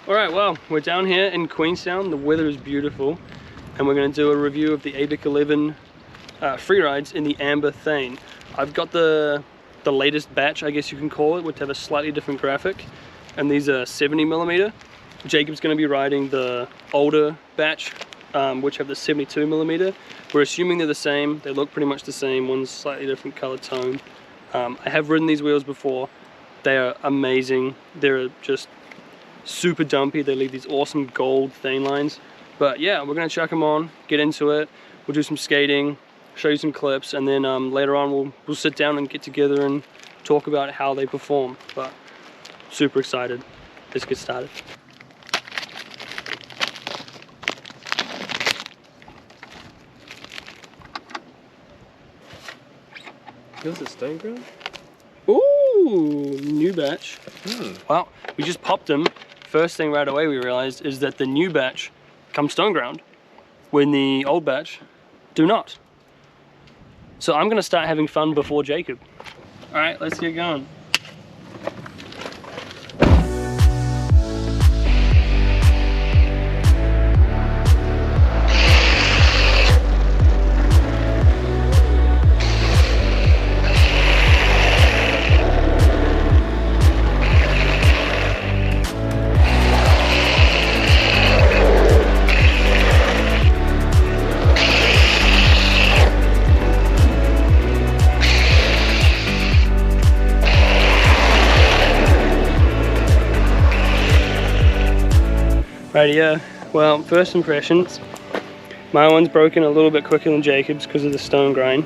Alright, well, we're down here in Queenstown. The weather is beautiful, and we're going to do a review of the Abec11 Freerides in the Amber Thane. I've got the latest batch, I guess you can call it, which have a slightly different graphic, and these are 70mm. Jacob's going to be riding the older batch, which have the 72mm. We're assuming they're the same. They look pretty much the same. One's slightly different color tone. I have ridden these wheels before. They are amazing. They're just super dumpy. They leave these awesome gold Thane lines. But yeah, we're gonna chuck them on, get into it. We'll do some skating, show you some clips, and then later on we'll sit down and get together and talk about how they perform. But super excited. Let's get started. This is stone ground? Ooh, new batch. Well, we just popped them. First thing right away we realized is that the new batch comes stone ground when the old batch do not. So I'm gonna start having fun before Jacob. All right, let's get going. Rightio, well, first impressions. My one's broken a little bit quicker than Jacob's because of the stone grind.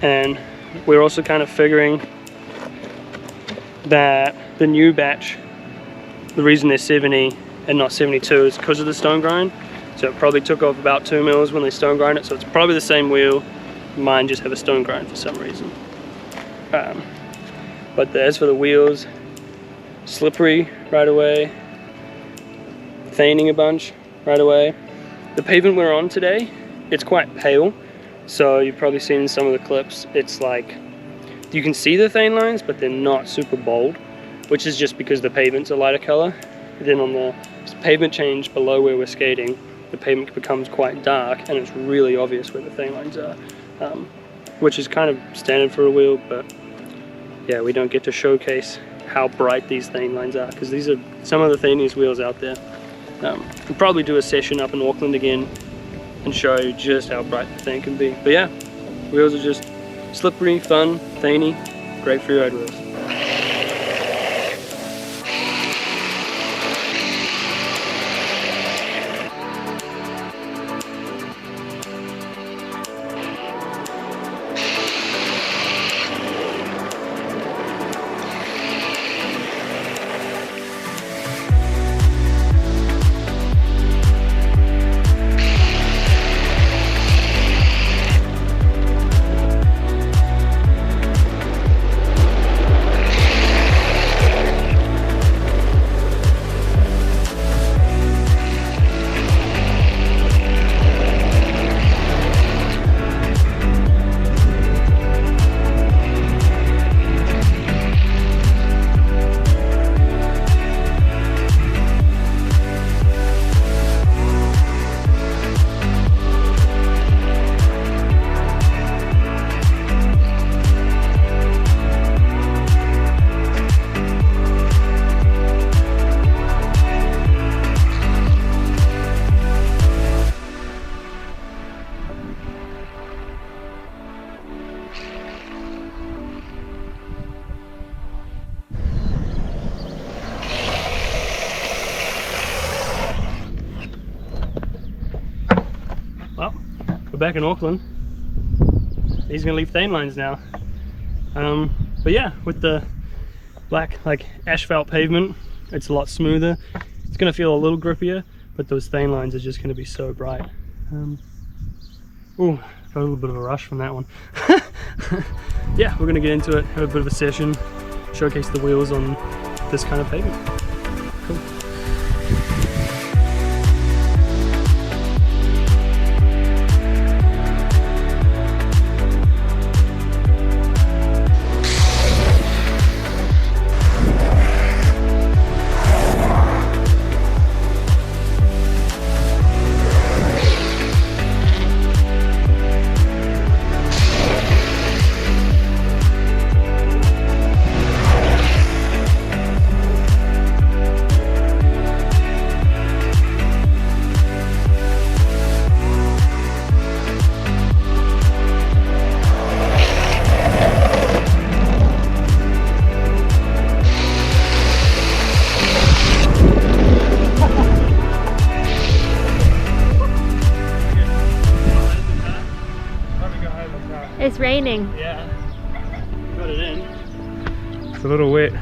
And we're also kind of figuring that the new batch, the reason they're 70 and not 72 is because of the stone grind. So it probably took off about 2 mils when they stone grind it, so it's probably the same wheel. Mine just have a stone grind for some reason. But as for the wheels, slippery right away. Thaning a bunch right away. The pavement we're on today, it's quite pale, so you've probably seen in some of the clips, it's like you can see the Thane lines, but they're not super bold, which is just because the pavement's a lighter color. Then on the pavement change below where we're skating, the pavement becomes quite dark, and it's really obvious where the Thane lines are, which is kind of standard for a wheel. But yeah, we don't get to showcase how bright these Thane lines are, because these are some of the thaniest wheels out there. We'll probably do a session up in Auckland again and show you just how bright the thing can be. But yeah, wheels are just slippery, fun, thaney, great freeride wheels. Well, we're back in Auckland. He's gonna leave Thane lines now. But yeah, with the black asphalt pavement, it's a lot smoother. It's gonna feel a little grippier, but those Thane lines are just gonna be so bright. Ooh, got a little bit of a rush from that one. Yeah, we're gonna get into it, have a bit of a session, showcase the wheels on this kind of pavement. Cool. it's raining. Yeah, got it in. It's a little wet.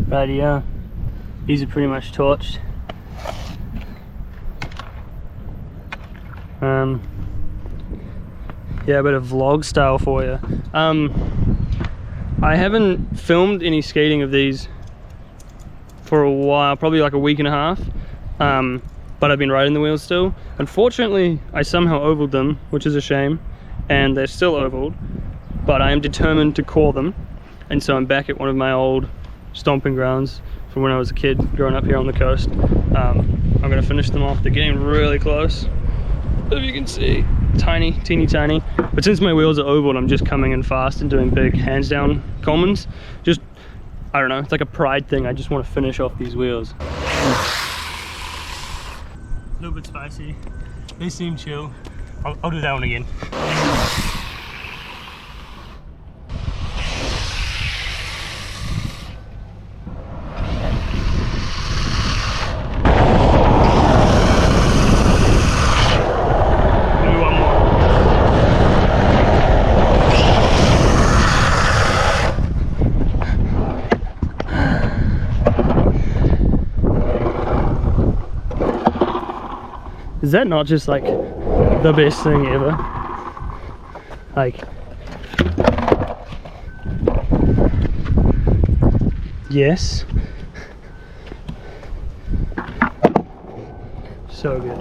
Right, yeah, these are pretty much torched. Yeah, a bit of vlog style for you. I haven't filmed any skating of these for a while, probably like a week and a half, but I've been riding the wheels still. Unfortunately, I somehow ovaled them, which is a shame, and they're still ovaled, but I am determined to core them, and so I'm back at one of my old stomping grounds from when I was a kid growing up here on the coast. I'm gonna finish them off. They're getting really close, if you can see. Tiny, teeny tiny, but since my wheels are oval, I'm just coming in fast and doing big hands down Commons. Just, I don't know, it's like a pride thing. I just want to finish off these wheels. A little bit spicy. They seem chill. I'll do that one again. Is that not just like the best thing ever? Like, yes. So good.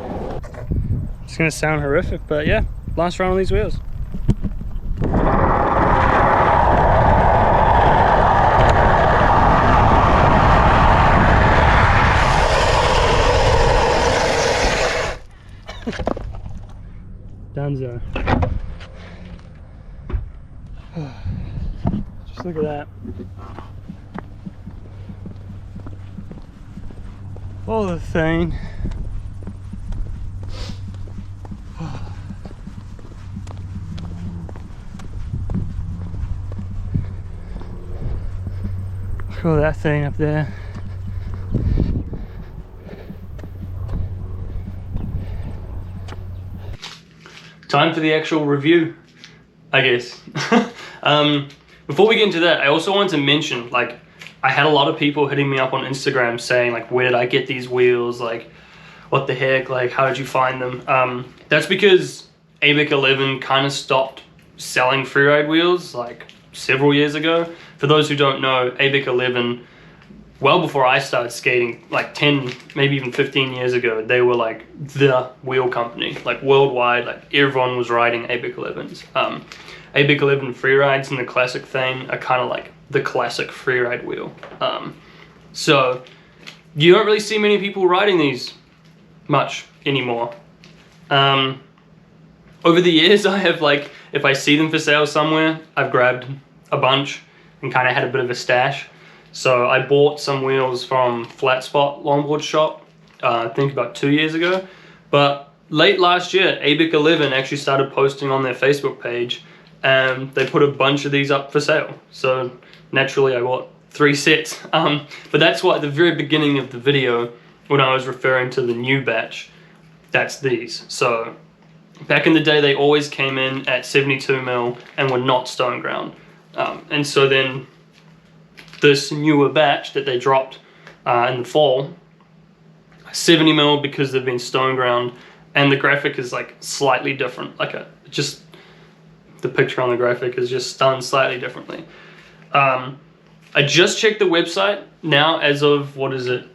It's gonna sound horrific, but yeah, last round on these wheels. Dunzo. Just look at that. Oh, the Thane. Look at all that thing up there. Time for the actual review, I guess. Before we get into that, I also wanted to mention, like, I had a lot of people hitting me up on Instagram saying, like, where did I get these wheels? Like, what the heck? Like, how did you find them? That's because Abec11 kind of stopped selling freeride wheels, like, several years ago. For those who don't know, Abec11, well before I started skating, like 10, maybe even 15 years ago, they were like the wheel company, like worldwide, like everyone was riding Abec11s. Abec11 Freerides and the classic Thane are kind of like the classic freeride wheel. So you don't really see many people riding these much anymore. Over the years, I have, like, if I see them for sale somewhere, I've grabbed a bunch and kind of had a bit of a stash. So I bought some wheels from Flat Spot Longboard Shop, I think about 2 years ago. But late last year, Abec11 actually started posting on their Facebook page, and they put a bunch of these up for sale. So naturally, I bought 3 sets. But that's why at the very beginning of the video, when I was referring to the new batch, that's these. So back in the day, they always came in at 72mm and were not stone ground. And so then this newer batch that they dropped in the fall, 70mm because they've been stone ground, and the graphic is like slightly different. Like just the picture on the graphic is just done slightly differently. I just checked the website now as of, what is it,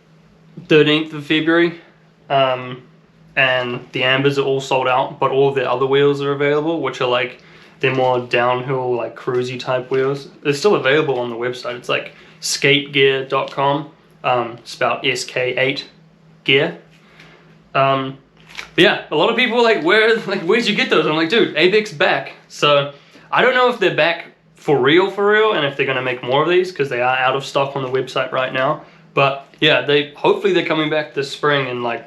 13th of February, and the ambers are all sold out, but all of the other wheels are available, which are like, they're more downhill, like cruisy type wheels. They're still available on the website. It's like skategear.com, spelled SK8 gear. But yeah, a lot of people are like, where'd you get those? I'm like, dude, Abec's back. So I don't know if they're back for real, and if they're gonna make more of these, because they are out of stock on the website right now. But yeah, hopefully they're coming back this spring and like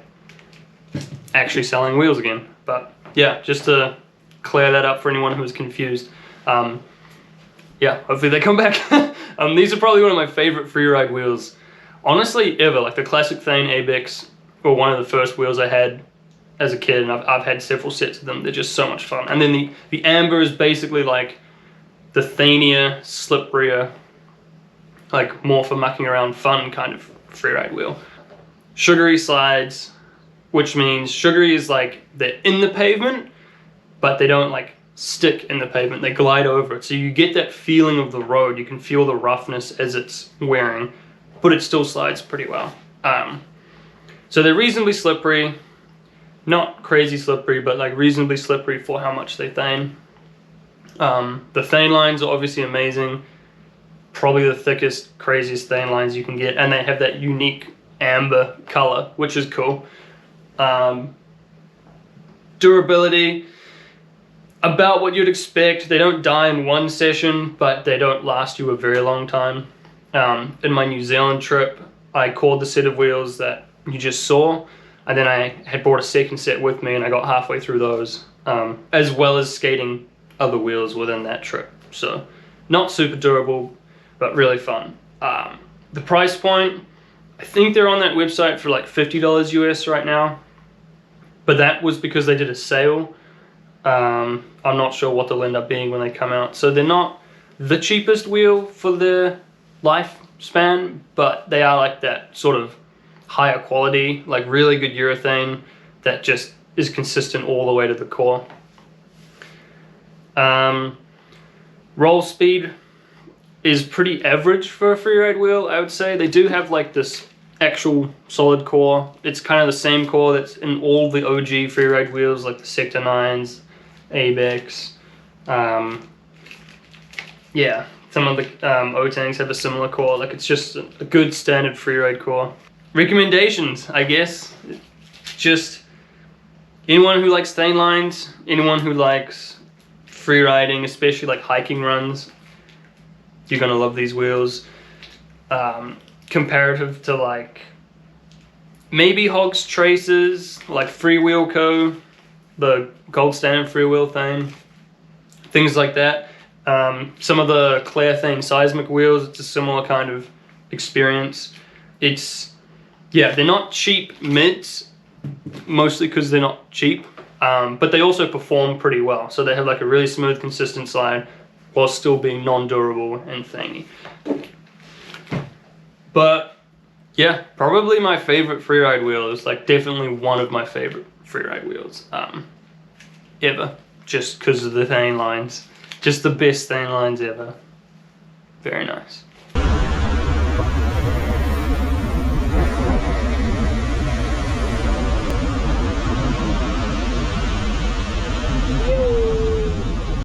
actually selling wheels again. But yeah, just to clear that up for anyone who was confused. Yeah, hopefully they come back. These are probably one of my favorite Freeride wheels, honestly, ever. Like the classic Thane Abec were one of the first wheels I had as a kid, and I've had several sets of them. They're just so much fun. And then the Amber is basically like the Thanier, slipperier, like more for mucking around fun kind of freeride wheel. Sugary slides, which means sugary is like they're in the pavement, but they don't like stick in the pavement, they glide over it. So you get that feeling of the road, you can feel the roughness as it's wearing, but it still slides pretty well. So they're reasonably slippery, not crazy slippery, but like reasonably slippery for how much they Thane. The Thane lines are obviously amazing, probably the thickest, craziest Thane lines you can get, and they have that unique amber color, which is cool. Durability, about what you'd expect. They don't die in one session, but they don't last you a very long time. In my New Zealand trip, I called the set of wheels that you just saw, and then I had brought a second set with me, and I got halfway through those, as well as skating other wheels within that trip. So not super durable, but really fun. The price point, I think they're on that website for like $50 US right now, but that was because they did a sale. I'm not sure what they'll end up being when they come out. So they're not the cheapest wheel for their lifespan, but they are like that sort of higher quality, like really good urethane that just is consistent all the way to the core. Roll speed is pretty average for a freeride wheel, I would say. They do have like this actual solid core. It's kind of the same core that's in all the OG freeride wheels, like the Sector 9s, Abecs. Yeah, some of the O-Tangs have a similar core. Like it's just a good standard freeride core. Recommendations, I guess. Just anyone who likes Thane lines, anyone who likes freeriding, especially like hiking runs, you're gonna love these wheels. Comparative to like maybe Hogs Traces, like Freewheel Co., the gold standard freewheel Thane, things like that. Some of the Claire Thane seismic wheels, it's a similar kind of experience. It's, yeah, they're not cheap mids, mostly because they're not cheap, but they also perform pretty well. So they have like a really smooth, consistent slide while still being non-durable and thingy. But yeah, probably my favorite freeride wheel is like definitely one of my favorite freeride wheels ever, just because of the Thane lines. Just the best Thane lines ever. Very nice.